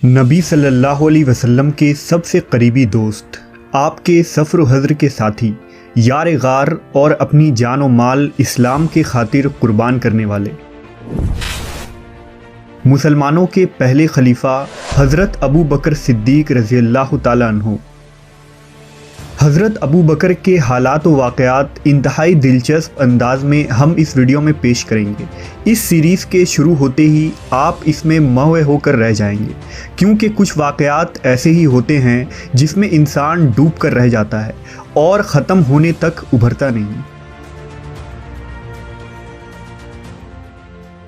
نبی صلی اللہ علیہ وسلم کے سب سے قریبی دوست، آپ کے سفر و حضر کے ساتھی، یار غار اور اپنی جان و مال اسلام کے خاطر قربان کرنے والے، مسلمانوں کے پہلے خلیفہ حضرت ابو بکر صدیق رضی اللہ تعالیٰ عنہ۔ حضرت ابو بکر کے حالات و واقعات انتہائی دلچسپ انداز میں ہم اس ویڈیو میں پیش کریں گے۔ اس سیریز کے شروع ہوتے ہی آپ اس میں مہوے ہو کر رہ جائیں گے، کیونکہ کچھ واقعات ایسے ہی ہوتے ہیں جس میں انسان ڈوب کر رہ جاتا ہے اور ختم ہونے تک ابھرتا نہیں۔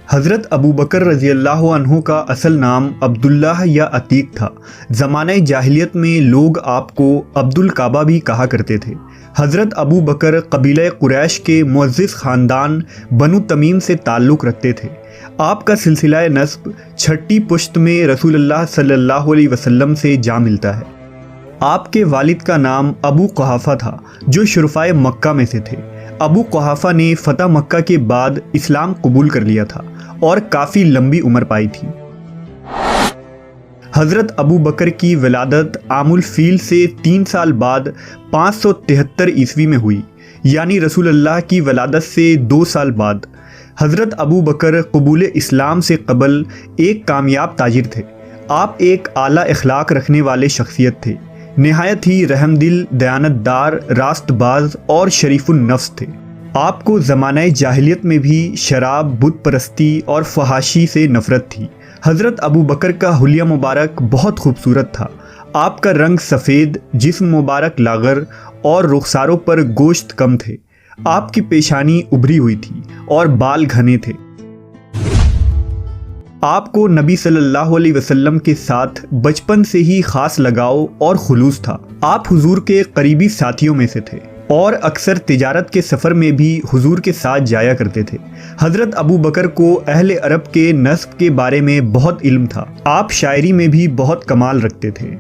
حضرت ابو بکر رضی اللہ عنہ کا اصل نام عبداللہ یا عتیق تھا۔ زمانہ جاہلیت میں لوگ آپ کو عبد الکعبہ بھی کہا کرتے تھے۔ حضرت ابو بکر قبیلہ قریش کے معزز خاندان بنو تمیم سے تعلق رکھتے تھے۔ آپ کا سلسلہ نسب چھٹی پشت میں رسول اللہ صلی اللہ علیہ وسلم سے جا ملتا ہے۔ آپ کے والد کا نام ابو قحافہ تھا، جو شرفائے مکہ میں سے تھے۔ ابو قحافہ نے فتح مکہ کے بعد اسلام قبول کر لیا تھا اور کافی لمبی عمر پائی تھی۔ حضرت ابو بکر کی ولادت عام الفیل سے 3 سال بعد 573 عیسوی میں ہوئی، یعنی رسول اللہ کی ولادت سے 2 سال بعد۔ حضرت ابو بکر قبول اسلام سے قبل ایک کامیاب تاجر تھے۔ آپ ایک اعلیٰ اخلاق رکھنے والے شخصیت تھے، نہایت ہی رحم دل، دیانت دار، راست باز اور شریف النفس تھے۔ آپ کو زمانہ جاہلیت میں بھی شراب، بت پرستی اور فحاشی سے نفرت تھی۔ حضرت ابو بکر کا حلیہ مبارک بہت خوبصورت تھا۔ آپ کا رنگ سفید، جسم مبارک لاغر اور رخساروں پر گوشت کم تھے۔ آپ کی پیشانی ابھری ہوئی تھی اور بال گھنے تھے۔ آپ کو نبی صلی اللہ علیہ وسلم کے ساتھ بچپن سے ہی خاص لگاؤ اور خلوص تھا۔ آپ حضور کے قریبی ساتھیوں میں سے تھے اور اکثر تجارت کے سفر میں بھی حضور کے ساتھ جایا کرتے تھے۔ حضرت ابو بکر کو اہل عرب کے نسب کے بارے میں بہت علم تھا۔ آپ شاعری میں بھی بہت کمال رکھتے تھے۔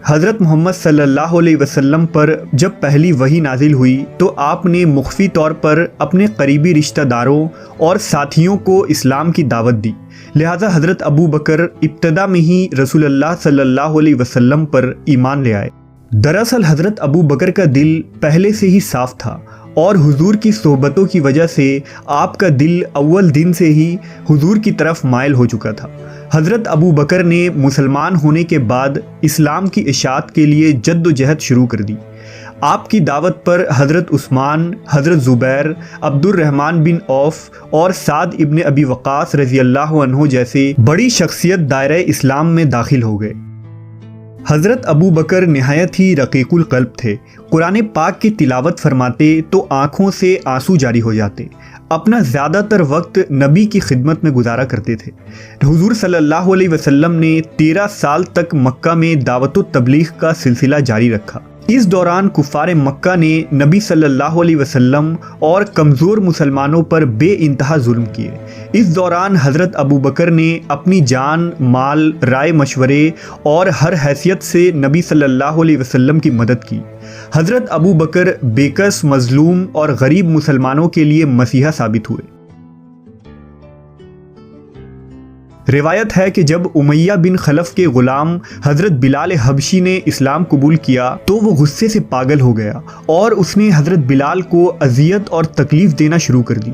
حضرت محمد صلی اللہ علیہ وسلم پر جب پہلی وحی نازل ہوئی تو آپ نے مخفی طور پر اپنے قریبی رشتہ داروں اور ساتھیوں کو اسلام کی دعوت دی، لہذا حضرت ابو بکر ابتدا میں ہی رسول اللہ صلی اللہ علیہ وسلم پر ایمان لے آئے۔ دراصل حضرت ابو بکر کا دل پہلے سے ہی صاف تھا اور حضور کی صحبتوں کی وجہ سے آپ کا دل اول دن سے ہی حضور کی طرف مائل ہو چکا تھا۔ حضرت ابو بکر نے مسلمان ہونے کے بعد اسلام کی اشاعت کے لیے جد و جہد شروع کر دی۔ آپ کی دعوت پر حضرت عثمان، حضرت زبیر، عبد الرحمن بن عوف اور سعد ابن ابی وقاص رضی اللہ عنہ جیسے بڑی شخصیت دائرہ اسلام میں داخل ہو گئے۔ حضرت ابو بکر نہایت ہی رقیق القلب تھے۔ قرآن پاک کی تلاوت فرماتے تو آنکھوں سے آنسو جاری ہو جاتے۔ اپنا زیادہ تر وقت نبی کی خدمت میں گزارا کرتے تھے۔ حضور صلی اللہ علیہ وسلم نے 13 سال تک مکہ میں دعوت و تبلیغ کا سلسلہ جاری رکھا۔ اس دوران کفار مکہ نے نبی صلی اللہ علیہ وسلم اور کمزور مسلمانوں پر بے انتہا ظلم کیے۔ اس دوران حضرت ابو بکر نے اپنی جان، مال، رائے مشورے اور ہر حیثیت سے نبی صلی اللہ علیہ وسلم کی مدد کی۔ حضرت ابو بکر بےکس، مظلوم اور غریب مسلمانوں کے لیے مسیحا ثابت ہوئے۔ روایت ہے کہ جب امیہ بن خلف کے غلام حضرت بلال حبشی نے اسلام قبول کیا تو وہ غصے سے پاگل ہو گیا اور اس نے حضرت بلال کو اذیت اور تکلیف دینا شروع کر دی۔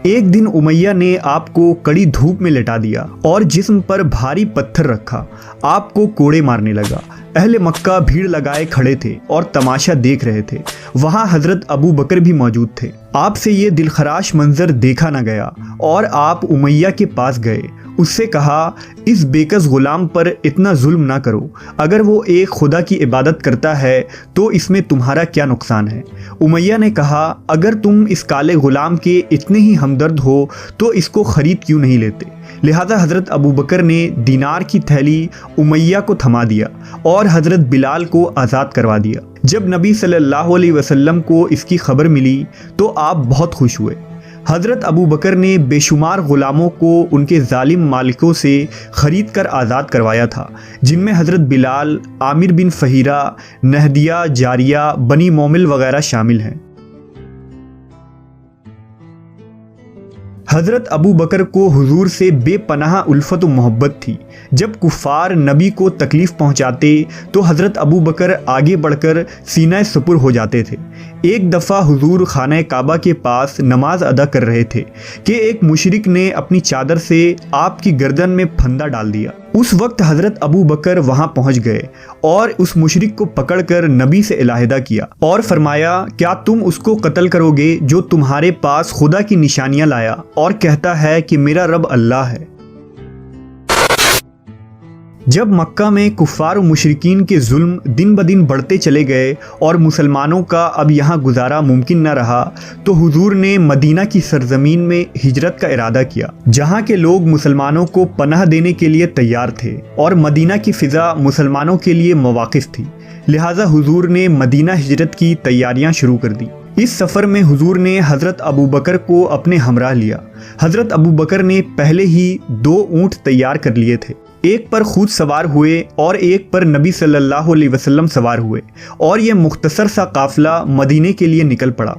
ایک دن امیہ نے آپ کو کڑی دھوپ میں لٹا دیا اور جسم پر بھاری پتھر رکھا۔ آپ کو کوڑے مارنے لگا۔ اہل مکہ بھیڑ لگائے کھڑے تھے اور تماشا دیکھ رہے تھے۔ وہاں حضرت ابو بکر بھی موجود تھے۔ آپ سے یہ دلخراش منظر دیکھا نہ گیا اور آپ امیہ کے پاس گئے۔ اس سے کہا، اس بےکس غلام پر اتنا ظلم نہ کرو۔ اگر وہ ایک خدا کی عبادت کرتا ہے تو اس میں تمہارا کیا نقصان ہے؟ امیہ نے کہا، اگر تم اس کالے غلام کے اتنے ہی ہمدرد ہو تو اس کو خرید کیوں نہیں لیتے؟ لہذا حضرت ابو بکر نے دینار کی تھیلی امیہ کو تھما دیا اور حضرت بلال کو آزاد کروا دیا۔ جب نبی صلی اللہ علیہ وسلم کو اس کی خبر ملی تو آپ بہت خوش ہوئے۔ حضرت ابو بکر نے بے شمار غلاموں کو ان کے ظالم مالکوں سے خرید کر آزاد کروایا تھا، جن میں حضرت بلال، عامر بن فہیرہ، نہدیہ، جاریہ، بنی مومل وغیرہ شامل ہیں۔ حضرت ابو بکر کو حضور سے بے پناہ الفت و محبت تھی۔ جب کفار نبی کو تکلیف پہنچاتے تو حضرت ابو بکر آگے بڑھ کر سینہ سپر ہو جاتے تھے۔ ایک دفعہ حضور خانہ کعبہ کے پاس نماز ادا کر رہے تھے کہ ایک مشرک نے اپنی چادر سے آپ کی گردن میں پھندا ڈال دیا۔ اس وقت حضرت ابو بکر وہاں پہنچ گئے اور اس مشرک کو پکڑ کر نبی سے علیحدہ کیا اور فرمایا، کیا تم اس کو قتل کرو گے جو تمہارے پاس خدا کی نشانیاں لایا اور کہتا ہے کہ میرا رب اللہ ہے؟ جب مکہ میں کفار و مشرکین کے ظلم دن بدن بڑھتے چلے گئے اور مسلمانوں کا اب یہاں گزارا ممکن نہ رہا تو حضور نے مدینہ کی سرزمین میں ہجرت کا ارادہ کیا، جہاں کے لوگ مسلمانوں کو پناہ دینے کے لیے تیار تھے اور مدینہ کی فضا مسلمانوں کے لیے مواقف تھی۔ لہٰذا حضور نے مدینہ ہجرت کی تیاریاں شروع کر دی۔ اس سفر میں حضور نے حضرت ابو بکر کو اپنے ہمراہ لیا۔ حضرت ابو بکر نے پہلے ہی 2 اونٹ تیار کر لیے تھے، ایک پر خود سوار ہوئے اور ایک پر نبی صلی اللہ علیہ وسلم سوار ہوئے، اور یہ مختصر سا قافلہ مدینے کے لیے نکل پڑا۔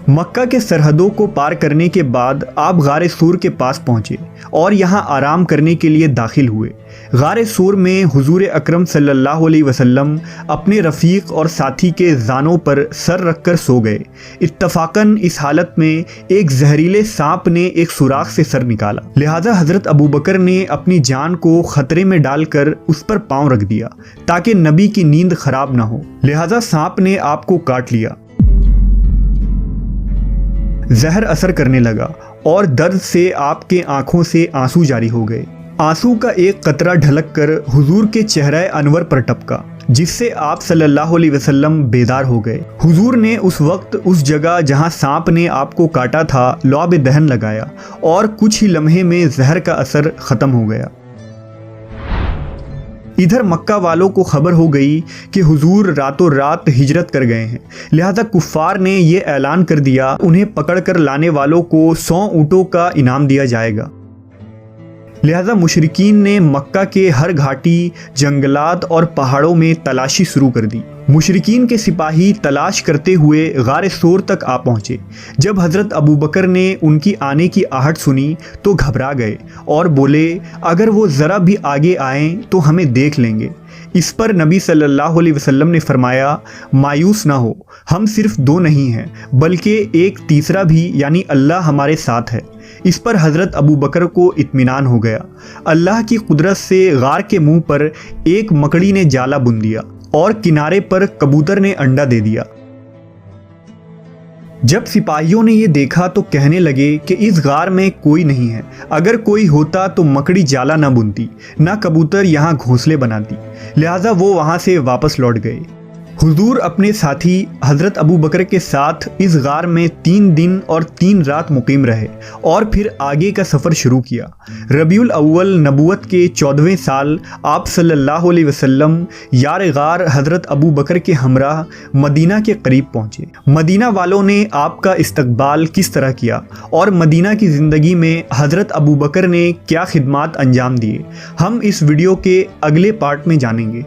مکہ کے سرحدوں کو پار کرنے کے بعد آپ غار سور کے پاس پہنچے اور یہاں آرام کرنے کے لیے داخل ہوئے۔ غار سور میں حضور اکرم صلی اللہ علیہ وسلم اپنے رفیق اور ساتھی کے زانوں پر سر رکھ کر سو گئے۔ اتفاقاً اس حالت میں ایک زہریلے سانپ نے ایک سوراخ سے سر نکالا، لہٰذا حضرت ابو بکر نے اپنی جان کو خطرے میں ڈال کر اس پر پاؤں رکھ دیا تاکہ نبی کی نیند خراب نہ ہو، لہٰذا سانپ نے آپ کو کاٹ لیا۔ زہر اثر کرنے لگا اور درد سے آپ کے آنکھوں سے آنسو جاری ہو گئے۔ آنسو کا ایک قطرہ ڈھلک کر حضور کے چہرہ انور پر ٹپکا، جس سے آپ صلی اللہ علیہ وسلم بیدار ہو گئے۔ حضور نے اس وقت اس جگہ جہاں سانپ نے آپ کو کاٹا تھا لعاب دہن لگایا اور کچھ ہی لمحے میں زہر کا اثر ختم ہو گیا۔ ادھر مکہ والوں کو خبر ہو گئی کہ حضور راتوں رات ہجرت کر گئے ہیں، لہذا کفار نے یہ اعلان کر دیا انہیں پکڑ کر لانے والوں کو 100 اونٹوں کا انعام دیا جائے گا۔ لہذا مشرکین نے مکہ کے ہر گھاٹی، جنگلات اور پہاڑوں میں تلاشی شروع کر دی۔ مشرکین کے سپاہی تلاش کرتے ہوئے غار سور تک آ پہنچے۔ جب حضرت ابو بکر نے ان کی آنے کی آہٹ سنی تو گھبرا گئے اور بولے، اگر وہ ذرا بھی آگے آئیں تو ہمیں دیکھ لیں گے۔ اس پر نبی صلی اللہ علیہ وسلم نے فرمایا، مایوس نہ ہو، ہم صرف 2 نہیں ہیں بلکہ ایک تیسرا بھی، یعنی اللہ ہمارے ساتھ ہے۔ اس پر حضرت ابو بکر کو اطمینان ہو گیا۔ اللہ کی قدرت سے غار کے منہ پر ایک مکڑی نے جالا بن دیا اور کنارے پر کبوتر نے انڈا دے دیا۔ جب سپاہیوں نے یہ دیکھا تو کہنے لگے کہ اس غار میں کوئی نہیں ہے، اگر کوئی ہوتا تو مکڑی جالا نہ بنتی، نہ کبوتر یہاں گھونسلے بناتی، لہٰذا وہ وہاں سے واپس لوٹ گئے۔ حضور اپنے ساتھی حضرت ابو بکر کے ساتھ اس غار میں 3 دن اور 3 رات مقیم رہے اور پھر آگے کا سفر شروع کیا۔ ربیع الاول نبوت کے 14ویں سال آپ صلی اللہ علیہ وسلم یار غار حضرت ابو بکر کے ہمراہ مدینہ کے قریب پہنچے۔ مدینہ والوں نے آپ کا استقبال کس طرح کیا اور مدینہ کی زندگی میں حضرت ابو بکر نے کیا خدمات انجام دیے، ہم اس ویڈیو کے اگلے پارٹ میں جانیں گے۔